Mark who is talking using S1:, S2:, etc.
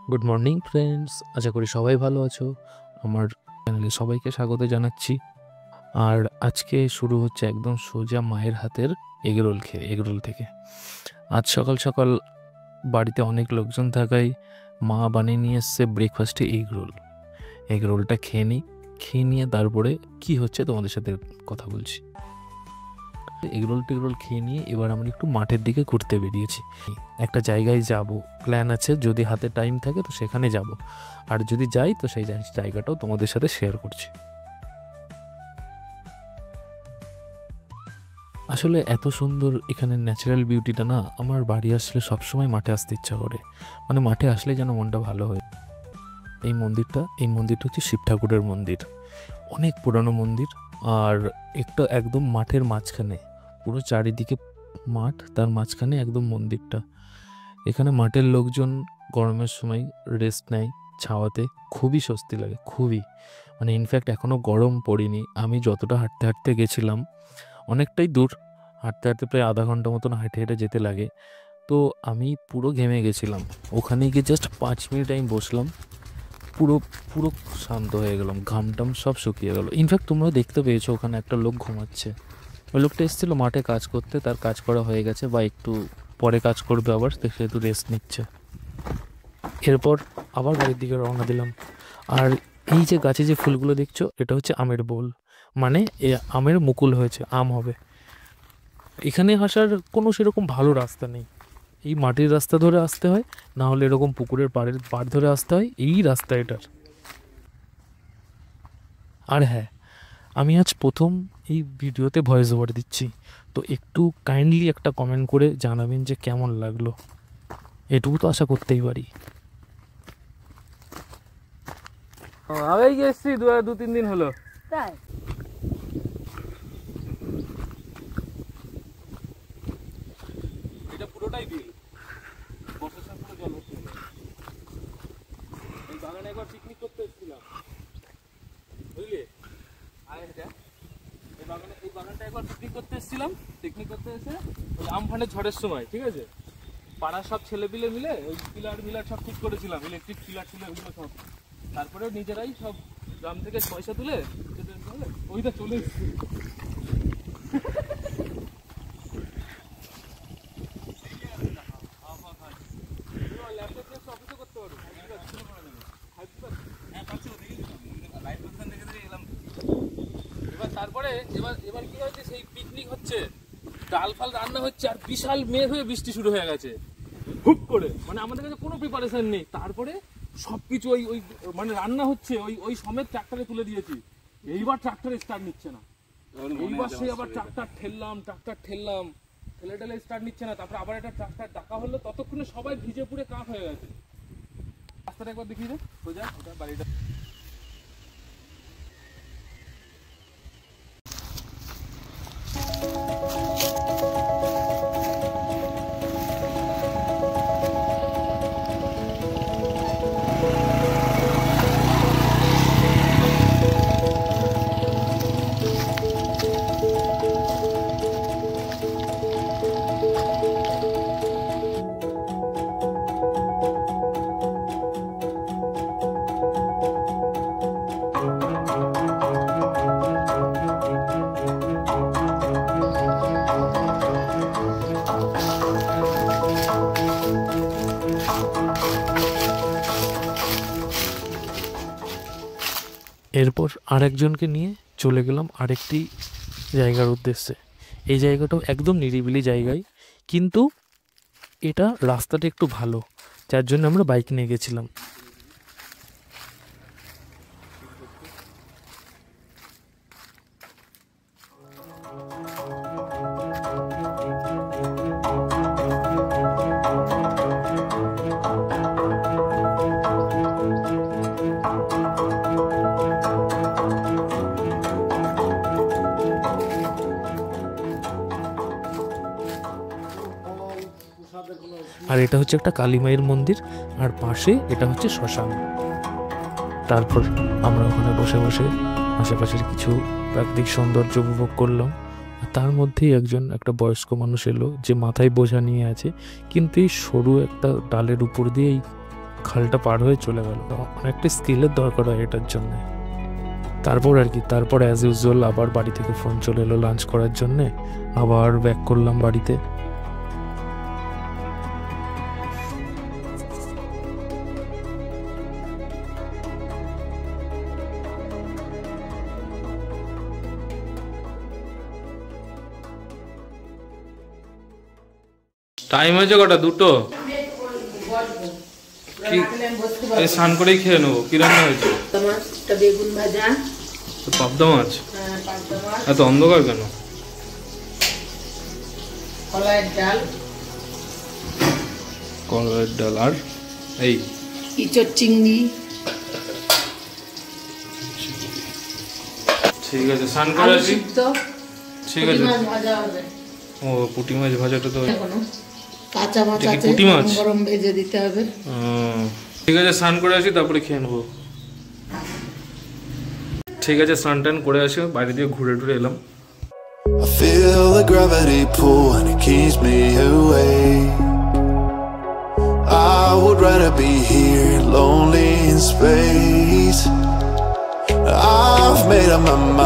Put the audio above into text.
S1: Good morning friends, আশা করি সবাই ভালো আছো। আমার চ্যানেলে সবাইকে স্বাগত জানাচ্ছি। আর আজকে শুরু হচ্ছে একদম সোজা মায়ের হাতের এগরোল থেকে। আজ সকাল সকাল বাড়িতে অনেক লোকজন থাকায় মা বানিয়ে নিয়ে এসছে ব্রেকফাস্টে এগরোলটা খেয়ে নিয়ে তারপরে কি হচ্ছে তোমাদের সাথে কথা বলছি। এগরোল খেয়ে নিয়ে এবার আমরা একটু মাঠের দিকে ঘুরতে বেরিয়েছি। একটা জায়গায় যাব, প্ল্যান আছে, যদি হাতে টাইম থাকে তো সেখানে যাব, আর যদি যাই তো সেই জায়গাটাও তোমাদের সাথে শেয়ার করছি। আসলে এত সুন্দর এখানে ন্যাচারাল বিউটিটা না, আমার বাড়ি আসলে সবসময় মাঠে আসতে ইচ্ছা করে। মানে মাঠে আসলে যেন মনটা ভালো হয়। এই মন্দিরটা হচ্ছে শিব ঠাকুরের মন্দির, অনেক পুরানো মন্দির। আর একটা একদম মাঠের মাঝখানে, পুরো চারিদিকে মাঠ, তার মাঝখানে একদম মন্দিরটা। এখানে মাঠের লোকজন গরমের সময় রেস্ট নেয় ছাওয়াতে, খুবই স্বস্তি লাগে, খুবই। মানে ইনফ্যাক্ট এখনও গরম পড়িনি। আমি যতটা হাঁটতে হাঁটতে গেছিলাম, অনেকটাই দূর, হাঁটতে হাঁটতে প্রায় আধা ঘন্টা মতন হেঁটে হেঁটে যেতে লাগে। তো আমি পুরো ঘেমে গেছিলাম। ওখানে গিয়ে জাস্ট 5 মিনিট আমি বসলাম, পুরো পুরো শান্ত হয়ে গেলাম, ঘামটাম সব শুকিয়ে গেল। ইনফ্যাক্ট তোমরা দেখতে পেয়েছো ওখানে একটা লোক ঘুমাচ্ছে। ওই লোকটা এসেছিলো মাঠে কাজ করতে, তার কাজ করা হয়ে গেছে বা একটু পরে কাজ করবে আবার, সেহেতু রেস্ট নিচ্ছে। এরপর আবার বাড়ির দিকে রওনা দিলাম। আর এই যে গাছে যে ফুলগুলো দেখছো, এটা হচ্ছে আমের বোল। মানে আমের মুকুল হয়েছে, আম হবে। এখানে আসার কোনো সেরকম ভালো রাস্তা নেই, এই মাটির রাস্তা ধরে আসতে হয়, না হলে এরকম পুকুরের পাড় ধরে আসতে হয়, এই রাস্তা এটার। আর হ্যাঁ, আমি আজ প্রথম এই ভিডিওতে ভয়েস ওভার দিচ্ছি, তো একটু কাইন্ডলি একটা কমেন্ট করে জানাবেন যে কেমন লাগলো। এটুকু তো আশা করতেই পারি।
S2: আমি গেছি 2-3 দিন হলো।
S3: তাই
S2: এটা পুরোটাই বিল, বর্ষার সময় পুরো জল হচ্ছে। এই বাগানে একবার পিকনিক করতে এসেছিলাম, বুঝলি? আর এটা এই বাগানটা একবার পিকনিক করতে এসে ওই আমফানের ঝড়ের সময়, ঠিক আছে, পাড়ার সব ছেলেপিলে মিলে ওই পিলার সব ঠিক করেছিলাম, ইলেকট্রিক পিলার ছিল ওইগুলো সব। তারপরে নিজেরাই সব গ্রাম থেকে পয়সা তুলে ওইটা চলে এসেছি। তারপরে এবার কি হয়েছে, সেই পিকনিক হচ্ছে, ডাল ফাল রান্না হচ্ছে, আর বিশাল মেঘ হয়ে বৃষ্টি শুরু হয়ে গেছে হুপ করে। মানে আমাদের কাছে কোনো প্রিপারেশন নেই। তারপরে সবকিছু ওই ওই মানে রান্না হচ্ছে, ওই ওই সমেত ট্রাক্টরে তুলে দিয়েছি। এইবার ট্রাক্টরে স্টার্ট নিচ্ছে না, এইবার সেই আবার ট্রাক্টর ঠেললাম, ঠেলে স্টার্ট নিচ্ছে না। তারপরে আবার একটা ট্রাক্টর ডাকা হলো, ততক্ষণে সবাই ভিজে পুড়ে কাঠ হয়ে গেছে। রাস্তাটা একবার দেখিয়ে দে, সোজা ওটা বাড়িটা।
S1: এরপর আরেকজনকে নিয়ে চলে গেলাম আরেকটি জায়গার উদ্দেশ্যে। এই জায়গাটাও একদম নিরিবিলি জায়গায়, কিন্তু এটা রাস্তাটা একটু ভালো, যার জন্য আমরা বাইক নিয়ে গেছিলাম। আর এটা হচ্ছে একটা কালী মায়ের মন্দির, আর পাশে এটা হচ্ছে শ্মশান। তারপর আমরা ওখানে বসে বসে আশেপাশের কিছু প্রাকৃতিক সৌন্দর্য উপভোগ করলাম। আর তার মধ্যেই একটা বয়স্ক মানুষ এলো, যে মাথায় বোঝা নিয়ে আছে, কিন্তু এই সরু একটা ডালের উপর দিয়েই খালটা পার হয়ে চলে গেল। অনেকটা স্কিলের দরকার হয় এটার জন্য। তারপর আর কি, তারপর অ্যাজ ইউজুয়াল আবার বাড়ি থেকে ফোন চলে এলো লাঞ্চ করার জন্যে। আবার ব্যাক করলাম বাড়িতে।
S2: টাইম হয়েছে কটা? 2টো। এই স্নান করেই খেয়ে নেবো। কি রান্না হয়েছে?
S3: বেগুন ভাজা,
S2: পাবদা মাছ।
S3: পাবদা মাছ,
S2: এত অন্ধকার কেন?
S3: কলাইয়ের ডাল,
S2: কলাইয়ের ডাল আর এই
S3: ইঁচড় চিংড়ি।
S2: ঠিক আছে, স্নান করে
S3: আলু
S2: আসি।
S3: সিদ্ধ,
S2: ঠিক আছে।
S3: মাছ ভাজা হবে
S2: ও পুঁটি মাছ ভাজাটা তো
S3: এখনো। কাঁচা মাছ
S2: এটা কি
S3: আছে,
S2: পুঁটি মাছ?
S3: গরম গরম ভেজে দিতে হবে।
S2: ঠিক আছে, স্নান করে আসি তারপরে খেয়ে নেবো। ঠিক আছে, স্নান টান করে আসি, বাইরে দিয়ে ঘুরে টুরে এলাম।
S4: I feel the gravity pull and it keeps me away. I would rather be here, lonely in space. I've made up my mind.